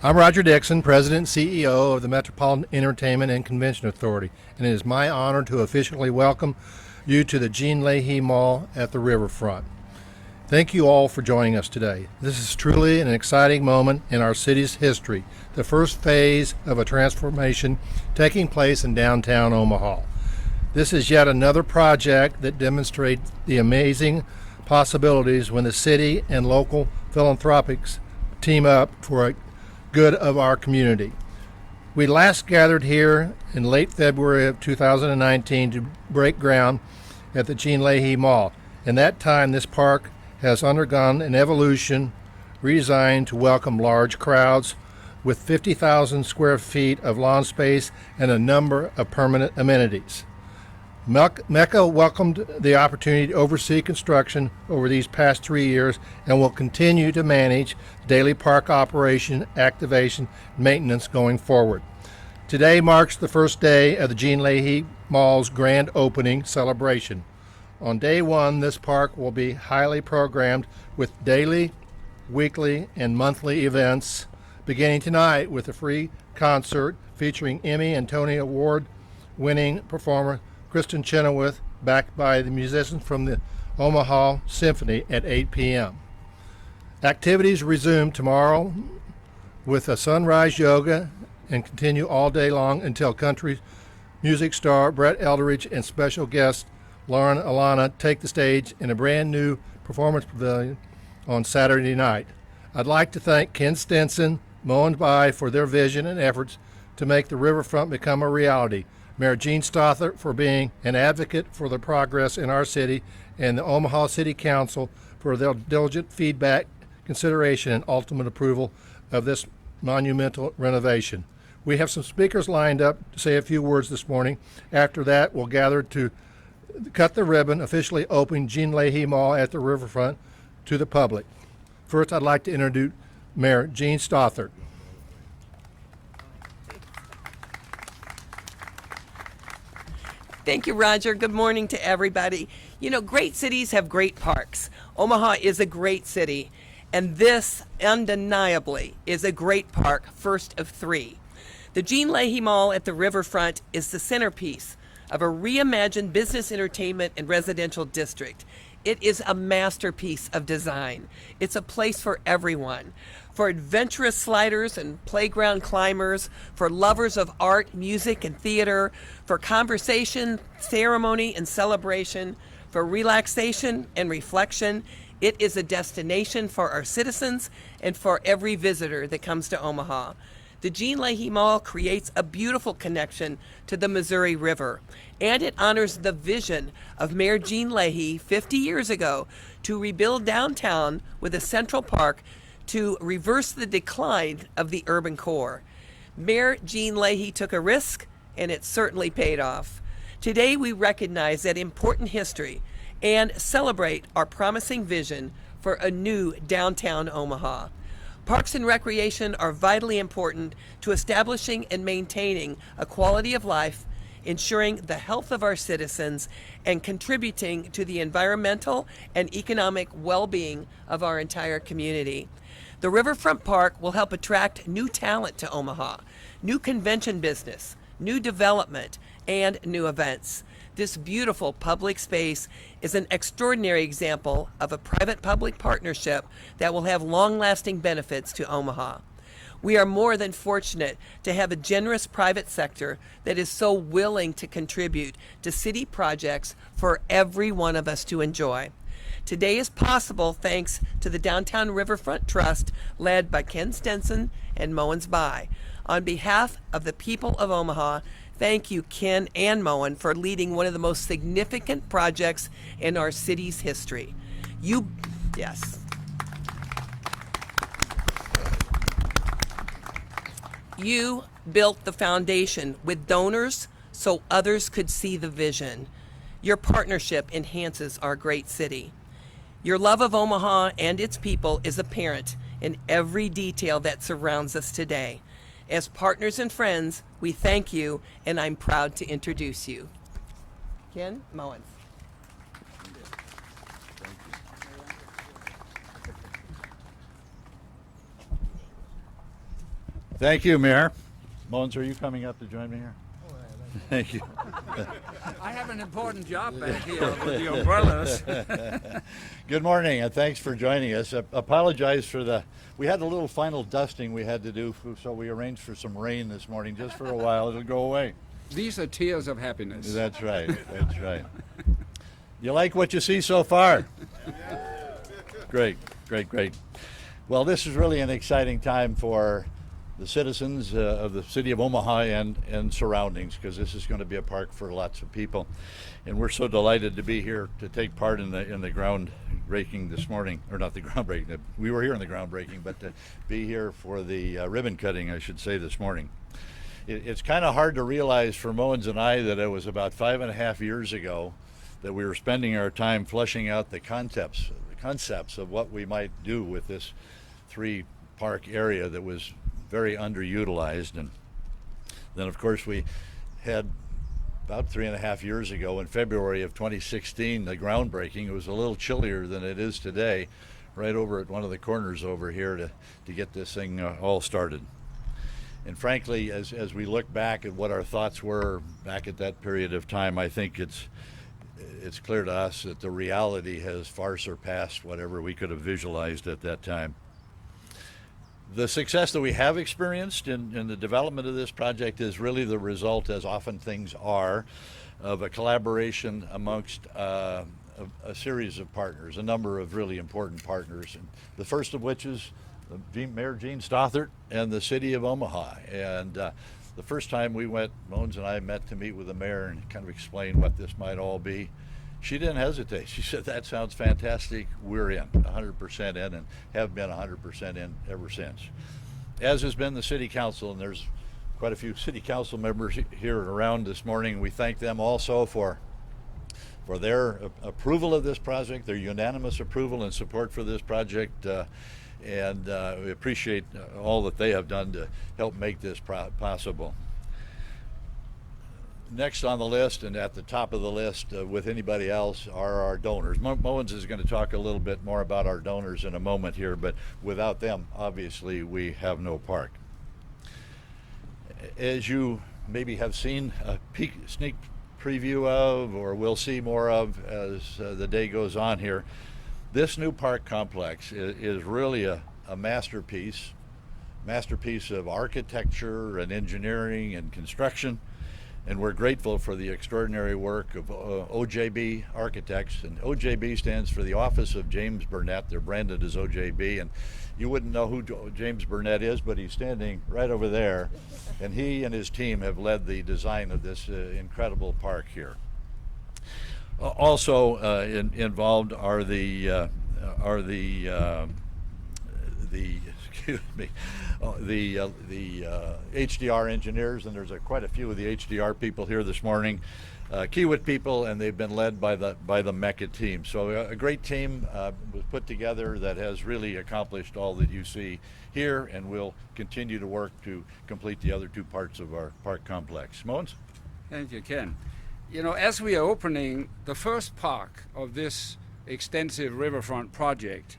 I'm Roger Dixon, President and CEO of the Metropolitan Entertainment and Convention Authority, and it is my honor to officially welcome you to the Gene Leahy Mall at the riverfront. Thank you all for joining us today. This is truly an exciting moment in our city's history, the first phase of a transformation taking place in downtown Omaha. This is yet another project that demonstrates the amazing possibilities when the city and local philanthropics team up for a good of our community. We last gathered here in late February of 2019 to break ground at the Gene Leahy Mall. In that time, this park has undergone an evolution redesigned to welcome large crowds with 50,000 square feet of lawn space and a number of permanent amenities. Mecca welcomed the opportunity to oversee construction over these past 3 years and will continue to manage daily park operation, activation, and maintenance going forward. Today marks the first day of the Gene Leahy Mall's grand opening celebration. On day one, this park will be highly programmed with daily, weekly, and monthly events, beginning tonight with a free concert featuring Emmy and Tony Award-winning performer Kristen Chenoweth, backed by the musicians from the Omaha Symphony at 8 p.m. Activities resume tomorrow with a sunrise yoga and continue all day long until country music star Brett Eldridge and special guest Lauren Alana take the stage in a brand new performance pavilion on Saturday night. I'd like to thank Ken Stinson, Moen By for their vision and efforts to make the riverfront become a reality. Mayor Gene Stothert for being an advocate for the progress in our city, and the Omaha City Council for their diligent feedback, consideration, and ultimate approval of this monumental renovation. We have some speakers lined up to say a few words this morning. After that, we'll gather to cut the ribbon, officially opening Gene Leahy Mall at the riverfront to the public. First, I'd like to introduce Mayor Gene Stothert. Thank you, Roger. Good morning to everybody. You know, great cities have great parks. Omaha is a great city, and this undeniably is a great park, first of three. The Gene Leahy Mall at the riverfront is the centerpiece of a reimagined business, entertainment, and residential district. It is a masterpiece of design. It's a place for everyone. For adventurous sliders and playground climbers, for lovers of art, music, and theater, for conversation, ceremony, and celebration, for relaxation and reflection. It is a destination for our citizens and for every visitor that comes to Omaha. The Gene Leahy Mall creates a beautiful connection to the Missouri River, and it honors the vision of Mayor Gene Leahy 50 years ago to rebuild downtown with a central park to reverse the decline of the urban core. Mayor Gene Leahy took a risk, and it certainly paid off. Today, we recognize that important history and celebrate our promising vision for a new downtown Omaha. Parks and recreation are vitally important to establishing and maintaining a quality of life, ensuring the health of our citizens, and contributing to the environmental and economic well-being of our entire community. The Riverfront Park will help attract new talent to Omaha, new convention business, new development, and new events. This beautiful public space is an extraordinary example of a private-public partnership that will have long-lasting benefits to Omaha. We are more than fortunate to have a generous private sector that is so willing to contribute to city projects for every one of us to enjoy. Today is possible thanks to the Downtown Riverfront Trust led by Ken Stinson and Moen By. On behalf of the people of Omaha, thank you, Ken and Moen, for leading one of the most significant projects in our city's history. Yes. You built the foundation with donors so others could see the vision. Your partnership enhances our great city. Your love of Omaha and its people is apparent in every detail that surrounds us today. As partners and friends, we thank you, and I'm proud to introduce you. Ken, Moen. Thank you, Mayor. Mons, are you coming up to join me here? Thank you. I have an important job back here with the umbrellas. Good morning, and thanks for joining us. Apologize for we had a little final dusting we had to do, so we arranged for some rain this morning just for a while. It'll go away. These are tears of happiness. That's right. That's right. You like what you see so far? Great, great, great. Well, this is really an exciting time for the citizens of the city of Omaha and surroundings, because this is going to be a park for lots of people, and we're so delighted to be here to take part in the groundbreaking this morning, or not the groundbreaking. We were here in the groundbreaking, but to be here for the ribbon cutting, I should say, this morning. It's kind of hard to realize for Moens and I that it was about 5.5 years ago that we were spending our time fleshing out the concepts of what we might do with this 3-park area that was very underutilized. And then, of course, we had about 3.5 years ago, in February of 2016, the groundbreaking. It was a little chillier than it is today, right over at one of the corners over here to get this thing all started. And frankly, as we look back at what our thoughts were back at that period of time, I think it's clear to us that the reality has far surpassed whatever we could have visualized at that time. The success that we have experienced in the development of this project is really the result, as often things are, of a collaboration amongst a series of partners, a number of really important partners, and the first of which is Mayor Gene Stothert and the city of Omaha. And the first time we went, Moens and I met to meet with the mayor and kind of explain what this might all be, she didn't hesitate. She said, "That sounds fantastic. We're in, 100% in, and have been 100% in ever since." As has been the city council, and there's quite a few city council members here around this morning. We thank them also for their approval of this project, their unanimous approval and support for this project, and we appreciate all that they have done to help make this possible. Next on the list, and at the top of the list with anybody else, are our donors. Moens is going to talk a little bit more about our donors in a moment here, but without them, obviously, we have no park. As you maybe have seen a sneak preview of, or will see more of as the day goes on here, this new park complex is really a masterpiece of architecture and engineering and construction. And we're grateful for the extraordinary work of OJB Architects. And OJB stands for the Office of James Burnett. They're branded as OJB. And you wouldn't know who James Burnett is, but he's standing right over there. And he and his team have led the design of this incredible park here. Also involved are the HDR engineers, and there's quite a few of the HDR people here this morning, Kiewit people, and they've been led by the MECA team. So a great team was put together that has really accomplished all that you see here, and will continue to work to complete the other 2 parts of our park complex. Moens? Thank you, Ken. You know, as we are opening the first park of this extensive riverfront project,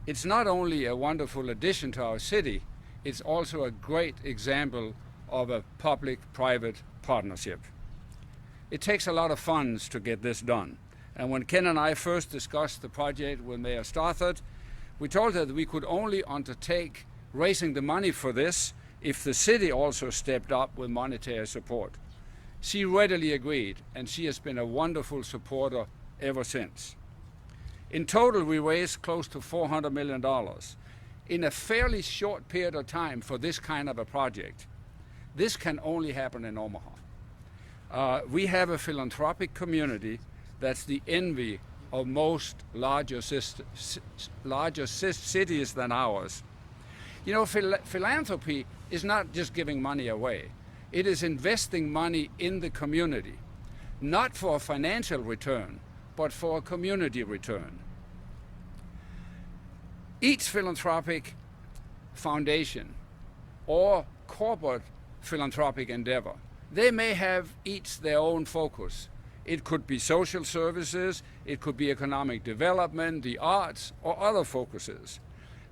it's not only a wonderful addition to our city, it's also a great example of a public-private partnership. It takes a lot of funds to get this done. And when Ken and I first discussed the project with Mayor Stothert, we told her that we could only undertake raising the money for this if the city also stepped up with monetary support. She readily agreed, and she has been a wonderful supporter ever since. In total, we raised close to $400 million in a fairly short period of time for this kind of a project. This can only happen in Omaha. We have a philanthropic community that's the envy of most larger cities than ours. You know, philanthropy is not just giving money away. It is investing money in the community, not for a financial return, but for a community return. Each philanthropic foundation or corporate philanthropic endeavor, they may have each their own focus. It could be social services, it could be economic development, the arts, or other focuses.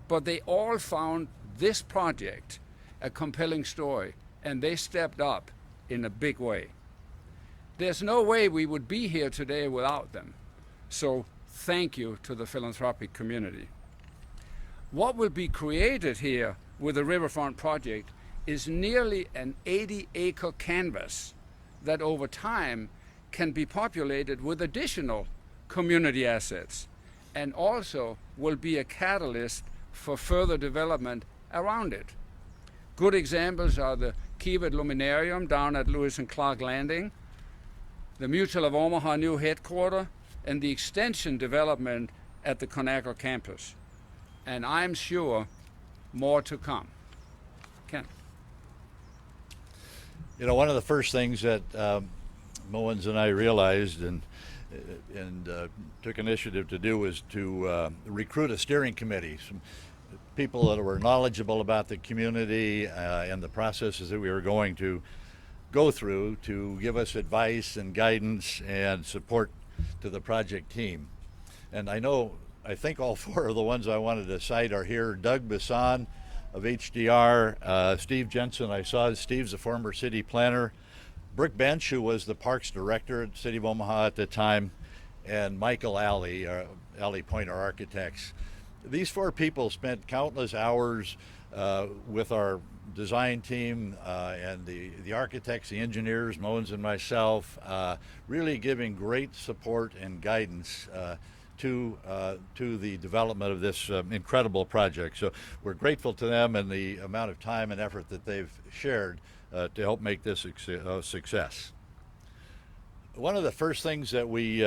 But they all found this project a compelling story, and they stepped up in a big way. There's no way we would be here today without them. So thank you to the philanthropic community. What will be created here with the Riverfront project is nearly an 80-acre canvas that over time can be populated with additional community assets, and also will be a catalyst for further development around it. Good examples are the Kiewit Luminarium down at Lewis and Clark Landing, the Mutual of Omaha new headquarters, and the extension development at the Conagra campus. And I'm sure more to come. Ken. You know, one of the first things that Moens and I realized and took initiative to do was to recruit a steering committee, some people that were knowledgeable about the community and the processes that we were going to go through to give us advice and guidance and support to the project team. And I think all four of the ones I wanted to cite are here. Doug Bisson of HDR, Steve Jensen, I saw Steve's a former city planner, Brick Bench, who was the parks director at the City of Omaha at the time, and Michael Alley, Alley Pointer Architects. These four people spent countless hours with our design team and the architects, the engineers, Moens and myself, really giving great support and guidance to the development of this incredible project. So we're grateful to them and the amount of time and effort that they've shared to help make this a success. One of the first things that we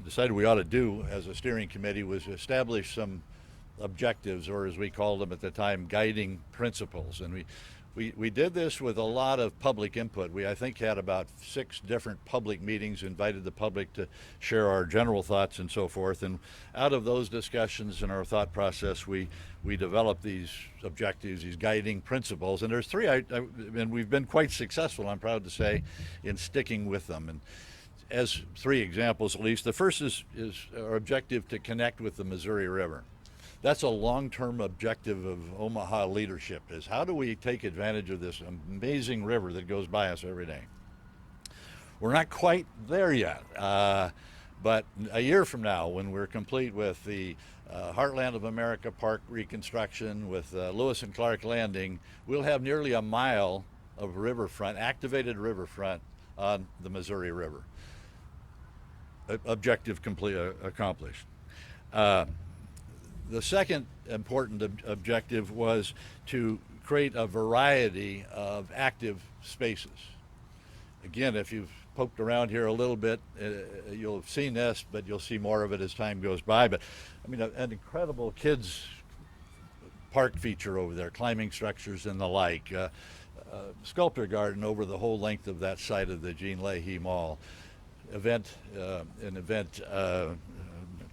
decided we ought to do as a steering committee was establish some objectives, or as we called them at the time, guiding principles. And we did this with a lot of public input. We, I think, had about 6 different public meetings, invited the public to share our general thoughts and so forth. And out of those discussions and our thought process, we developed these objectives, these guiding principles. And there's 3, and we've been quite successful, I'm proud to say, in sticking with them. And as 3 examples at least, the first is our objective to connect with the Missouri River. That's a long-term objective of Omaha leadership, is how do we take advantage of this amazing river that goes by us every day? We're not quite there yet, but a year from now, when we're complete with the Heartland of America Park reconstruction, with Lewis and Clark Landing, we'll have nearly a mile of riverfront, activated riverfront on the Missouri River. Objective accomplished. The second important objective was to create a variety of active spaces. Again, if you've poked around here a little bit, you'll have seen this, but you'll see more of it as time goes by. But I mean, an incredible kids park feature over there, climbing structures and the like. Sculpture garden over the whole length of that side of the Gene Leahy Mall.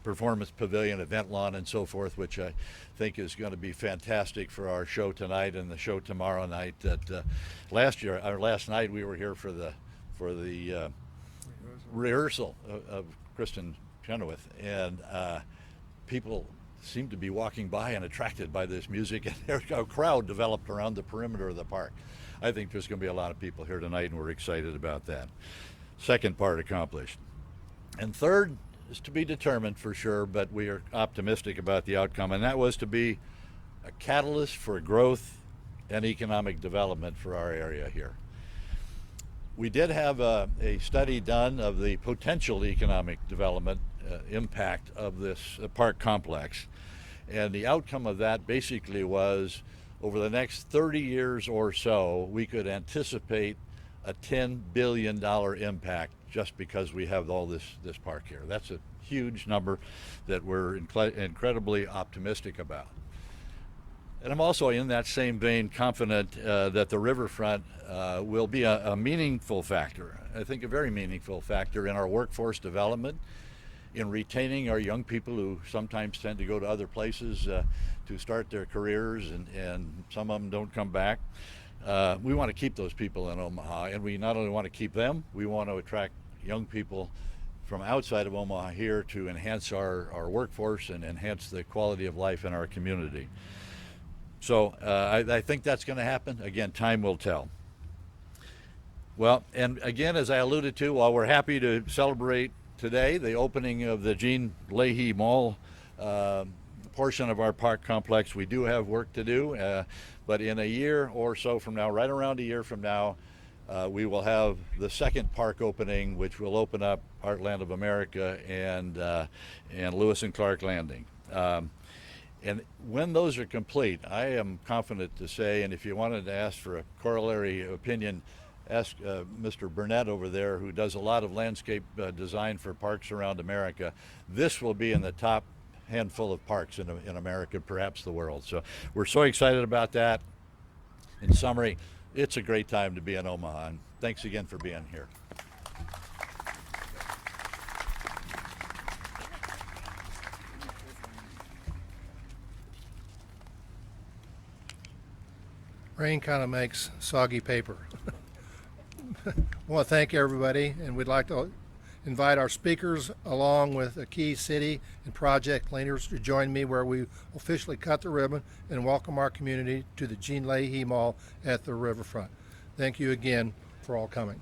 Performance pavilion, event lawn, and so forth, which I think is going to be fantastic for our show tonight and the show tomorrow night. That last night we were here for the rehearsal of Kristen Chenoweth, and people seemed to be walking by and attracted by this music, and a crowd developed around the perimeter of the park. I think there's going to be a lot of people here tonight, and we're excited about that. Second part accomplished. And third is to be determined for sure, but we are optimistic about the outcome, and that was to be a catalyst for growth and economic development for our area here. We did have a study done of the potential economic development impact of this park complex, and the outcome of that basically was, over the next 30 years or so, we could anticipate a $10 billion impact just because we have all this park here. That's a huge number that we're incredibly optimistic about. And I'm also, in that same vein, confident that the riverfront will be a meaningful factor, I think a very meaningful factor in our workforce development, in retaining our young people who sometimes tend to go to other places to start their careers, and some of them don't come back. We want to keep those people in Omaha, and we not only want to keep them, we want to attract young people from outside of Omaha here to enhance our workforce and enhance the quality of life in our community. So I think that's going to happen. Again, time will tell. Well, and again, as I alluded to, while we're happy to celebrate today the opening of the Gene Leahy Mall portion of our park complex, we do have work to do. But in a year or so from now, right around a year from now, we will have the second park opening, which will open up Heartland of America and Lewis and Clark Landing. And when those are complete, I am confident to say, and if you wanted to ask for a corollary opinion, ask Mr. Burnett over there, who does a lot of landscape design for parks around America. This will be in the top handful of parks in America, perhaps the world. So we're so excited about that. In summary, it's a great time to be in Omaha, and thanks again for being here. Rain kind of makes soggy paper. I want to thank everybody, and we'd like to invite our speakers along with the key city and project leaders to join me where we officially cut the ribbon and welcome our community to the Gene Leahy Mall at the riverfront. Thank you again for all coming.